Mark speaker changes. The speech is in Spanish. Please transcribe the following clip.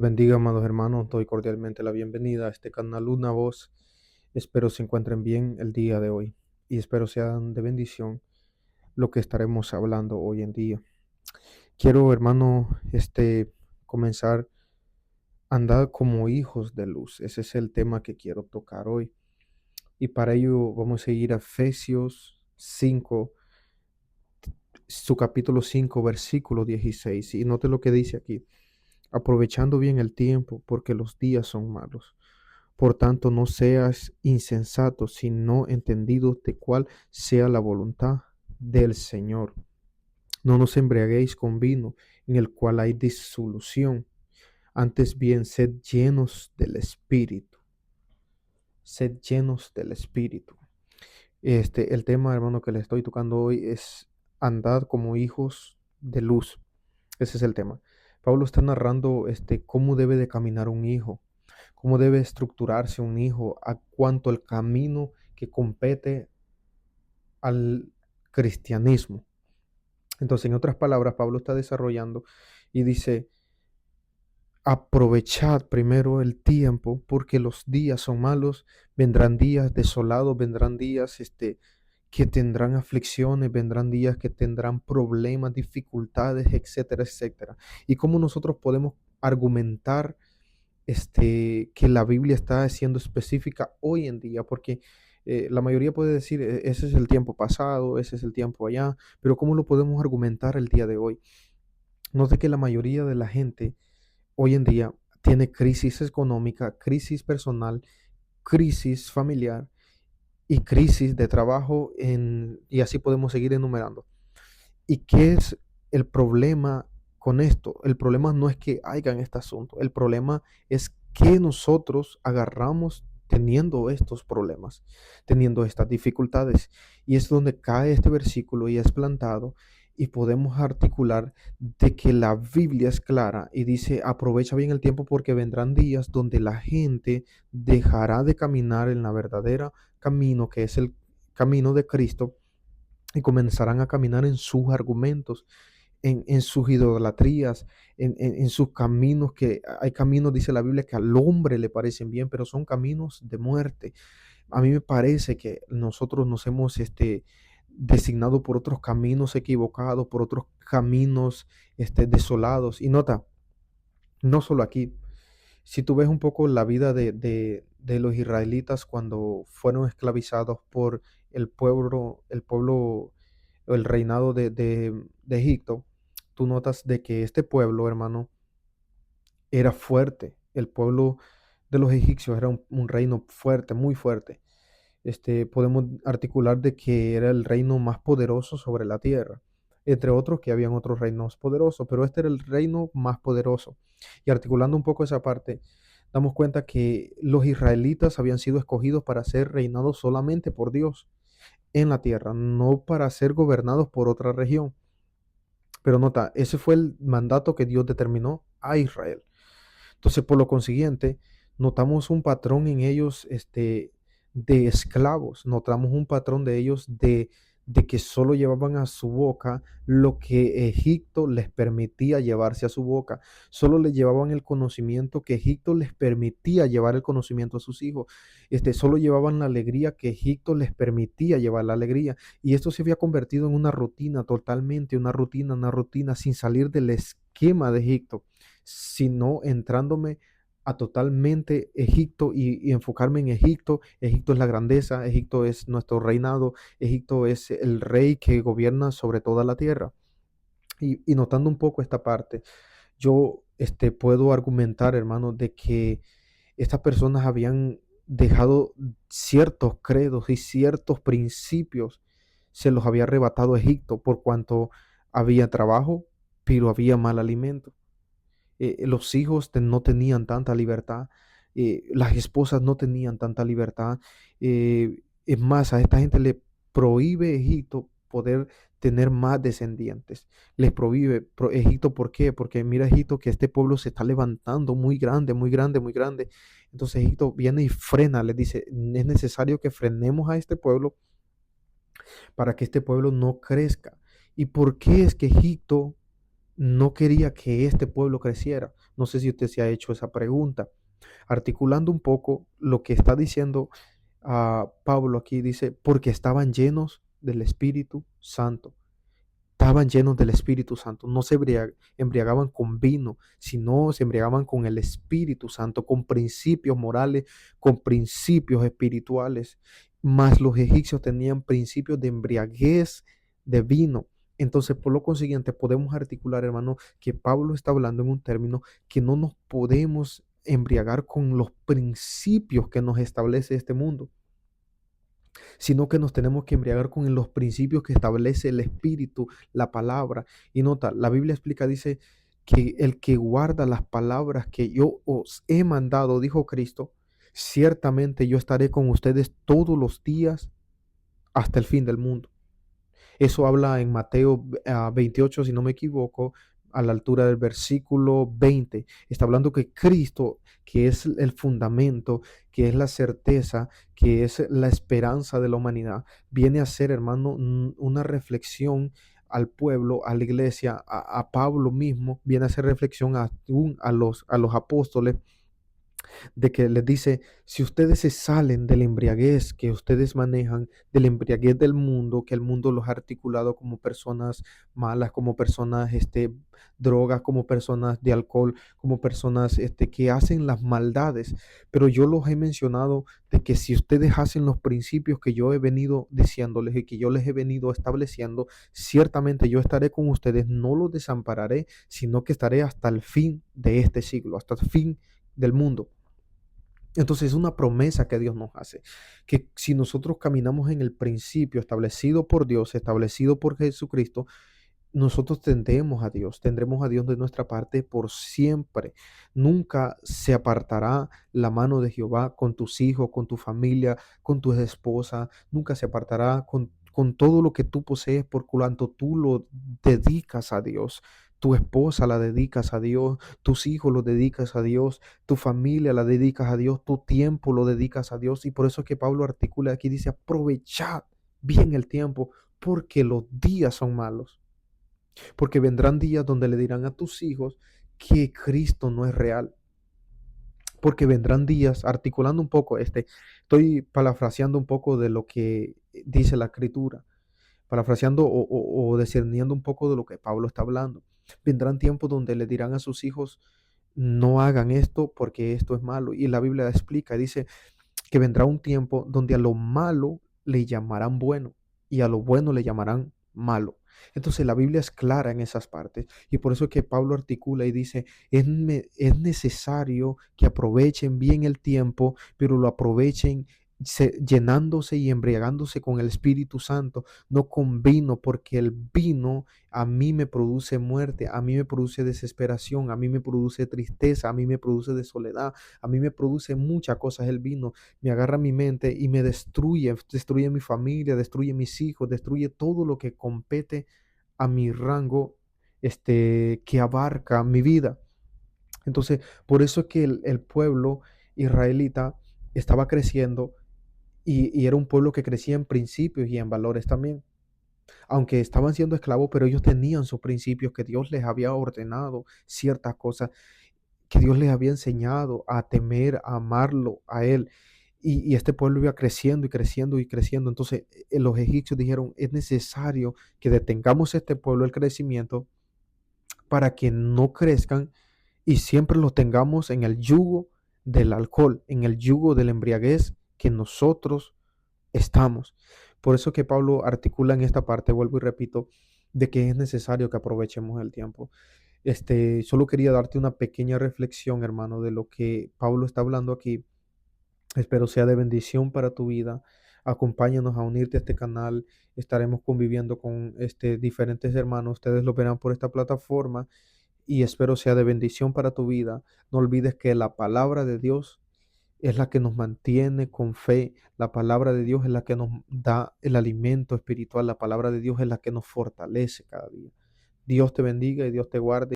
Speaker 1: Bendiga, amados hermanos, doy cordialmente la bienvenida a este canal Una Voz. Espero se encuentren bien el día de hoy y espero sean de bendición lo que estaremos hablando hoy en día. Quiero, hermano, comenzar a andar como hijos de luz. Ese es el tema que quiero tocar hoy. Y para ello vamos a ir a Efesios 5, su capítulo 5, versículo 16. Y note lo que dice aquí. Aprovechando bien el tiempo, porque los días son malos. Por tanto, no seas insensato, sino entendido de cuál sea la voluntad del Señor. No nos embriaguéis con vino, en el cual hay disolución. Antes bien, sed llenos del Espíritu. Sed llenos del Espíritu. El tema, hermano, que le estoy tocando hoy es andad como hijos de luz. Ese es el tema. Pablo está narrando cómo debe de caminar un hijo, cómo debe estructurarse un hijo, a cuanto el camino que compete al cristianismo. Entonces, en otras palabras, Pablo está desarrollando y dice, aprovechad primero el tiempo porque los días son malos, vendrán días desolados, vendrán días que tendrán aflicciones, vendrán días que tendrán problemas, dificultades, etcétera, etcétera. Y cómo nosotros podemos argumentar que la Biblia está siendo específica hoy en día, porque la mayoría puede decir, ese es el tiempo pasado, ese es el tiempo allá, pero ¿cómo lo podemos argumentar el día de hoy? Note que la mayoría de la gente hoy en día tiene crisis económica, crisis personal, crisis familiar y crisis de trabajo, y así podemos seguir enumerando. ¿Y qué es el problema con esto? El problema no es que haya en este asunto, el problema es que nosotros agarramos teniendo estos problemas, teniendo estas dificultades. Y es donde cae este versículo y es plantado y podemos articular de que la Biblia es clara y dice, aprovecha bien el tiempo porque vendrán días donde la gente dejará de caminar en la verdadera camino, que es el camino de Cristo, y comenzarán a caminar en sus argumentos, en sus idolatrías, en sus caminos, que hay caminos, dice la Biblia, que al hombre le parecen bien, pero son caminos de muerte. A mí me parece que nosotros nos hemos designado por otros caminos equivocados, por otros caminos desolados. Y nota, no solo aquí, si tú ves un poco la vida de los israelitas cuando fueron esclavizados por el pueblo, el reinado de Egipto, tú notas de que este pueblo, hermano, era fuerte. El pueblo de los egipcios era un reino fuerte, muy fuerte. Podemos articular de que era el reino más poderoso sobre la tierra, entre otros que habían otros reinos poderosos, pero este era el reino más poderoso. Y articulando un poco esa parte, damos cuenta que los israelitas habían sido escogidos para ser reinados solamente por Dios en la tierra, no para ser gobernados por otra región. Pero nota, ese fue el mandato que Dios determinó a Israel. Entonces, por lo consiguiente, notamos un patrón en ellos de esclavos, notamos un patrón de ellos de que solo llevaban a su boca lo que Egipto les permitía llevarse a su boca, solo les llevaban el conocimiento que Egipto les permitía llevar el conocimiento a sus hijos, solo llevaban la alegría que Egipto les permitía llevar la alegría, y esto se había convertido en una rutina totalmente, una rutina sin salir del esquema de Egipto, sino entrándome a totalmente Egipto y enfocarme en Egipto. Egipto es la grandeza, Egipto es nuestro reinado, Egipto es el rey que gobierna sobre toda la tierra. Y notando un poco esta parte, yo puedo argumentar, hermano, de que estas personas habían dejado ciertos credos y ciertos principios, se los había arrebatado Egipto por cuanto había trabajo, pero había mal alimento. Los hijos no tenían tanta libertad, las esposas no tenían tanta libertad. Es más, a esta gente le prohíbe Egipto poder tener más descendientes. Les prohíbe Egipto, ¿por qué? Porque mira Egipto que este pueblo se está levantando muy grande, muy grande, muy grande. Entonces Egipto viene y frena, les dice, es necesario que frenemos a este pueblo para que este pueblo no crezca. ¿Y por qué es que Egipto no quería que este pueblo creciera. No sé si usted se ha hecho esa pregunta. Articulando un poco lo que está diciendo Pablo aquí, dice, porque estaban llenos del Espíritu Santo. Estaban llenos del Espíritu Santo, no se embriagaban con vino, sino se embriagaban con el Espíritu Santo, con principios morales, con principios espirituales. Mas los egipcios tenían principios de embriaguez de vino. Entonces, por lo consiguiente, podemos articular, hermano, que Pablo está hablando en un término que no nos podemos embriagar con los principios que nos establece este mundo, sino que nos tenemos que embriagar con los principios que establece el Espíritu, la palabra. Y nota, la Biblia explica, dice que el que guarda las palabras que yo os he mandado, dijo Cristo, ciertamente yo estaré con ustedes todos los días hasta el fin del mundo. Eso habla en Mateo 28, si no me equivoco, a la altura del versículo 20. Está hablando que Cristo, que es el fundamento, que es la certeza, que es la esperanza de la humanidad, viene a ser, hermano, una reflexión al pueblo, a la iglesia, a Pablo mismo, viene a hacer reflexión a los apóstoles, de que les dice, si ustedes se salen de la embriaguez que ustedes manejan, de la embriaguez del mundo, que el mundo los ha articulado como personas malas, como personas drogas, como personas de alcohol, como personas que hacen las maldades, pero yo los he mencionado de que si ustedes hacen los principios que yo he venido diciéndoles y que yo les he venido estableciendo, ciertamente yo estaré con ustedes, no los desampararé, sino que estaré hasta el fin de este siglo, hasta el fin del mundo. Entonces es una promesa que Dios nos hace, que si nosotros caminamos en el principio establecido por Dios, establecido por Jesucristo, nosotros tendremos a Dios de nuestra parte por siempre. Nunca se apartará la mano de Jehová con tus hijos, con tu familia, con tu esposa, nunca se apartará con todo lo que tú posees por cuanto tú lo dedicas a Dios. Tu esposa la dedicas a Dios, tus hijos los dedicas a Dios, tu familia la dedicas a Dios, tu tiempo lo dedicas a Dios. Y por eso es que Pablo articula aquí, dice, aprovechad bien el tiempo, porque los días son malos. Porque vendrán días donde le dirán a tus hijos que Cristo no es real. Porque vendrán días, articulando un poco estoy parafraseando un poco de lo que dice la Escritura, parafraseando o discerniendo un poco de lo que Pablo está hablando. Vendrán tiempos donde le dirán a sus hijos, no hagan esto porque esto es malo. Y la Biblia explica, dice que vendrá un tiempo donde a lo malo le llamarán bueno y a lo bueno le llamarán malo. Entonces la Biblia es clara en esas partes y por eso es que Pablo articula y dice, es necesario que aprovechen bien el tiempo, pero lo aprovechen llenándose y embriagándose con el Espíritu Santo, no con vino, porque el vino a mí me produce muerte, a mí me produce desesperación, a mí me produce tristeza, a mí me produce de soledad, a mí me produce muchas cosas el vino, me agarra mi mente y me destruye mi familia, destruye mis hijos, destruye todo lo que compete a mi rango, que abarca mi vida. Entonces, por eso es que el pueblo israelita estaba creciendo y era un pueblo que crecía en principios y en valores también. Aunque estaban siendo esclavos, pero ellos tenían sus principios, que Dios les había ordenado ciertas cosas, que Dios les había enseñado a temer, a amarlo a Él. Y este pueblo iba creciendo y creciendo y creciendo. Entonces los egipcios dijeron, es necesario que detengamos este pueblo, el crecimiento, para que no crezcan y siempre los tengamos en el yugo del alcohol, en el yugo de la embriaguez que nosotros estamos. Por eso que Pablo articula en esta parte, vuelvo y repito, de que es necesario que aprovechemos el tiempo. Solo quería darte una pequeña reflexión, hermano, de lo que Pablo está hablando aquí. Espero sea de bendición para tu vida. Acompáñanos a unirte a este canal. Estaremos conviviendo con diferentes hermanos. Ustedes lo verán por esta plataforma y espero sea de bendición para tu vida. No olvides que la palabra de Dios es la que nos mantiene con fe. La palabra de Dios es la que nos da el alimento espiritual. La palabra de Dios es la que nos fortalece cada día. Dios te bendiga y Dios te guarde.